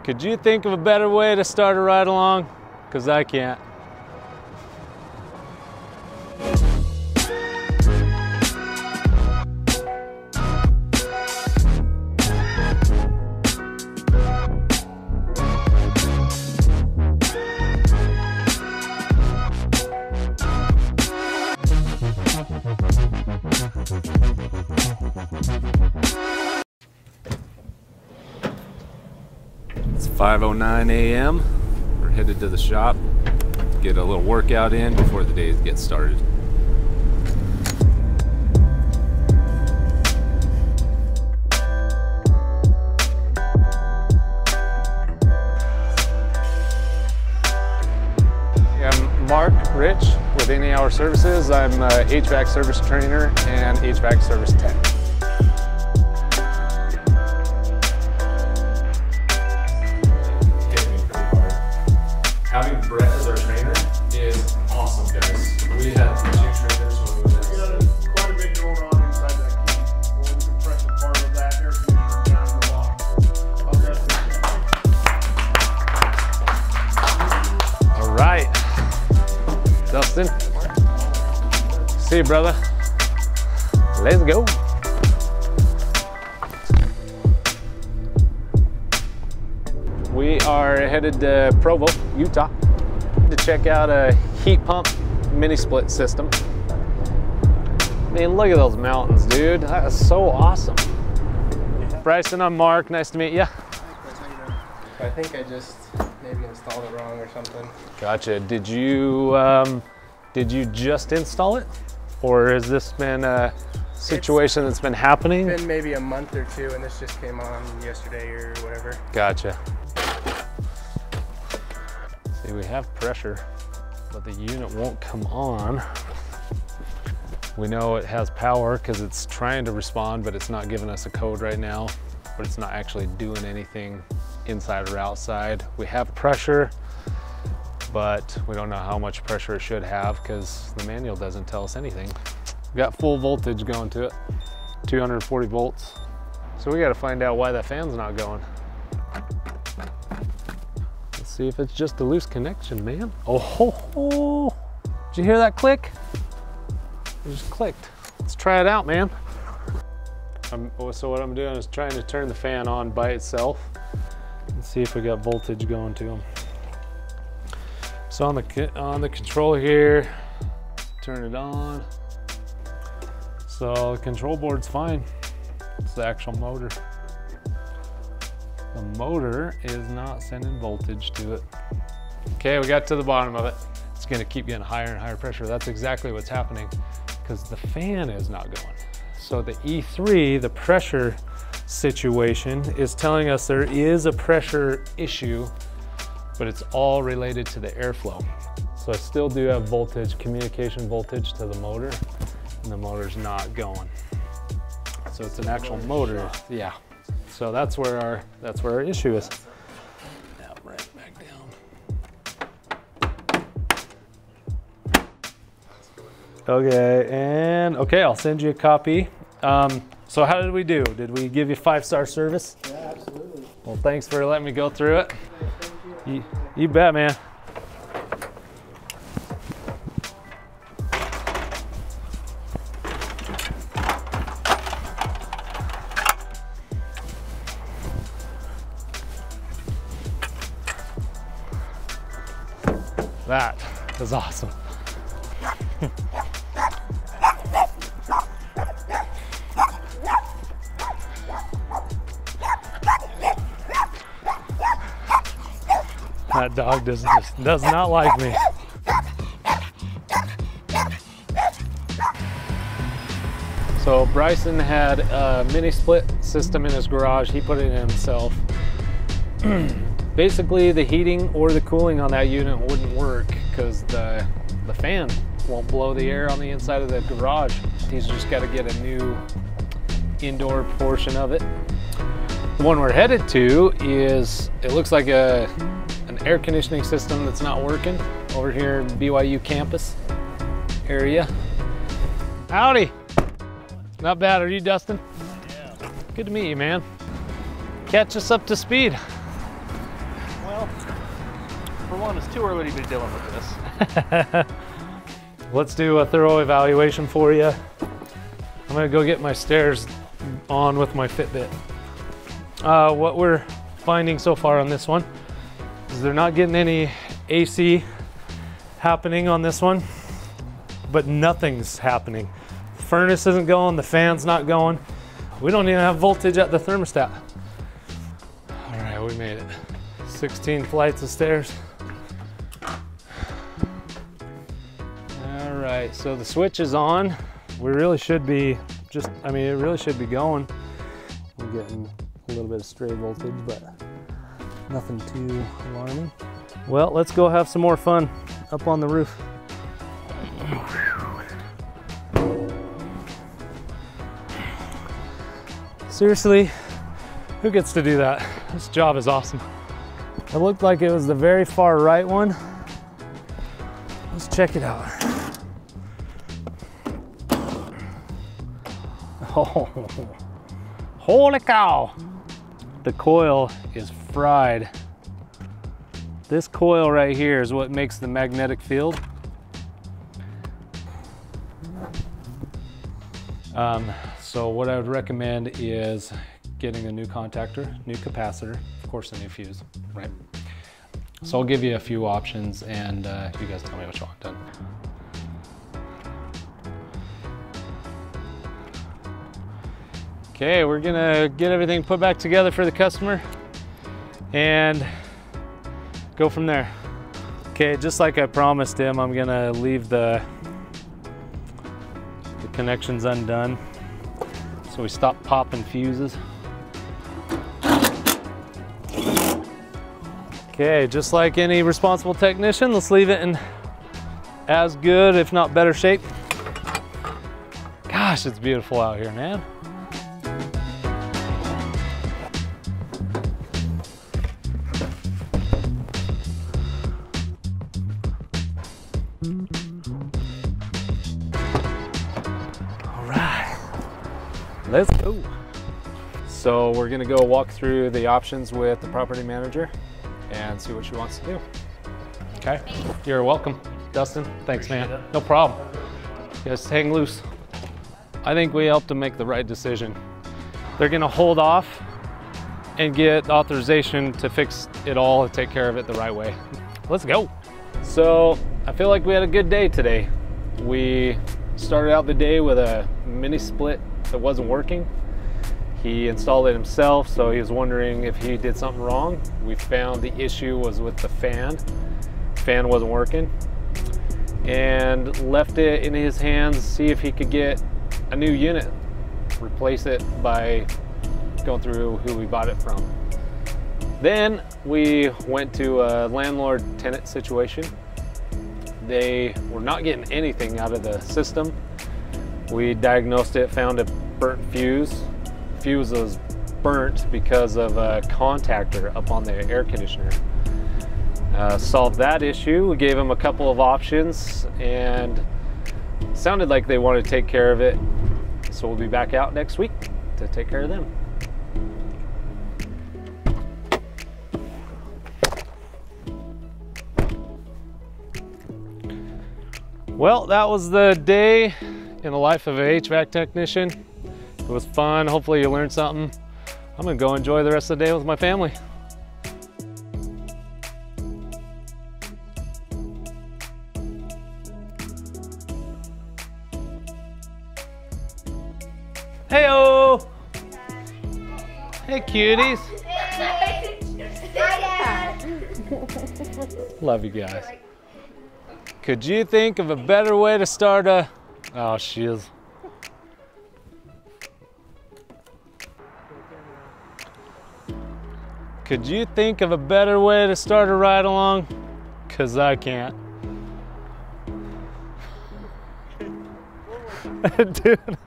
Could you think of a better way to start a ride along? Because I can't. It's 5:09 a.m. We're headed to the shop, get a little workout in before the day gets started. I'm Mark Rich with HVAC Services. I'm a HVAC Service Trainer and HVAC Service Tech. Having Brett as our trainer is awesome, guys. We had 2 trainers when we were there. We got quite a bit going on inside that key. Well, the compressor part of that air conditioner down the block. All right, Dustin. See you, brother. Let's go. We are headed to Provo, Utah, to check out a heat pump mini split system. I mean, look at those mountains, dude. That is so awesome. Yeah. Bryson, I'm Mark. Nice to meet you. I think I just maybe installed it wrong or something. Gotcha. Did you just install it, or has this been a situation that's been happening? It's been maybe a month or 2, and this just came on yesterday or whatever. Gotcha. See, we have pressure, but the unit won't come on. We know it has power because it's trying to respond, but it's not giving us a code right now, but it's not actually doing anything inside or outside. We have pressure, but we don't know how much pressure it should have because the manual doesn't tell us anything. We got full voltage going to it, 240 volts. So we got to find out why that fan's not going. See if it's just a loose connection, man. Oh, ho, ho. Did you hear that click? It just clicked. Let's try it out, man. So what I'm doing is trying to turn the fan on by itself and see if we got voltage going to them. So on the control here, turn it on. So the control board's fine. It's the actual motor. The motor is not sending voltage to it. Okay, we got to the bottom of it. It's gonna keep getting higher and higher pressure. That's exactly what's happening because the fan is not going. So the E3, the pressure situation, is telling us there is a pressure issue, but it's all related to the airflow. So I still do have voltage, communication voltage to the motor, and the motor's not going. So it's an actual motor, yeah. So that's where our issue is. Now right back down. Okay, and okay, I'll send you a copy. So how did we do? Did we give you 5-star service? Yeah, absolutely. Well, thanks for letting me go through it. You bet, man. That is awesome. That dog does not like me. So Bryson had a mini split system in his garage. He put it in himself. Basically, the heating or the cooling on that unit wouldn't work because the fan won't blow the air on the inside of the garage. He's just got to get a new indoor portion of it. The one we're headed to is, it looks like an air conditioning system that's not working over here in BYU campus area. Howdy. Not bad. Are you Dustin? Yeah. Good to meet you, man. Catch us up to speed. For one, it's too early to be dealing with this. Let's do a thorough evaluation for you. I'm gonna go get my stairs on with my Fitbit. What we're finding so far on this one is they're not getting any AC happening on this one, but nothing's happening. The furnace isn't going, the fan's not going. We don't even have voltage at the thermostat. All right, we made it. 16 flights of stairs. All right, so the switch is on. We really should be it really should be going. We're getting a little bit of stray voltage, but nothing too alarming. Well, let's go have some more fun up on the roof. Seriously, who gets to do that? This job is awesome. It looked like it was the very far right one. Let's check it out. Oh, holy cow! The coil is fried. This coil right here is what makes the magnetic field. So what I would recommend is getting a new contactor, new capacitor, of course a new fuse, right? So I'll give you a few options and you guys tell me what you want done. Okay, we're gonna get everything put back together for the customer and go from there. Okay, just like I promised him, I'm gonna leave the connections undone so we stop popping fuses. Okay, just like any responsible technician, let's leave it in as good, if not better shape. Gosh, it's beautiful out here, man. Let's go. So we're gonna go walk through the options with the property manager and see what she wants to do. Okay, you're welcome. Dustin, thanks man. No problem. Just hang loose. I think we helped them make the right decision. They're gonna hold off and get authorization to fix it all and take care of it the right way. Let's go. So I feel like we had a good day today. We started out the day with a mini split that wasn't working. He installed it himself, so he was wondering if he did something wrong. We found the issue was with the fan. Fan wasn't working, and left it in his hands, see if he could get a new unit, replace it by going through who we bought it from. Then we went to a landlord-tenant situation. They were not getting anything out of the system. We diagnosed it, found a burnt fuse. Fuse was burnt because of a contactor up on the air conditioner. Solved that issue. We gave them a couple of options and it sounded like they wanted to take care of it. So we'll be back out next week to take care of them. Well, that was the day in the life of an HVAC technician. It was fun. Hopefully you learned something. I'm gonna go enjoy the rest of the day with my family. Hey-o! Hey, cuties. Love you guys. Could you think of a better way to start a... Oh, she is. Could you think of a better way to start a ride along? 'Cause I can't. Dude.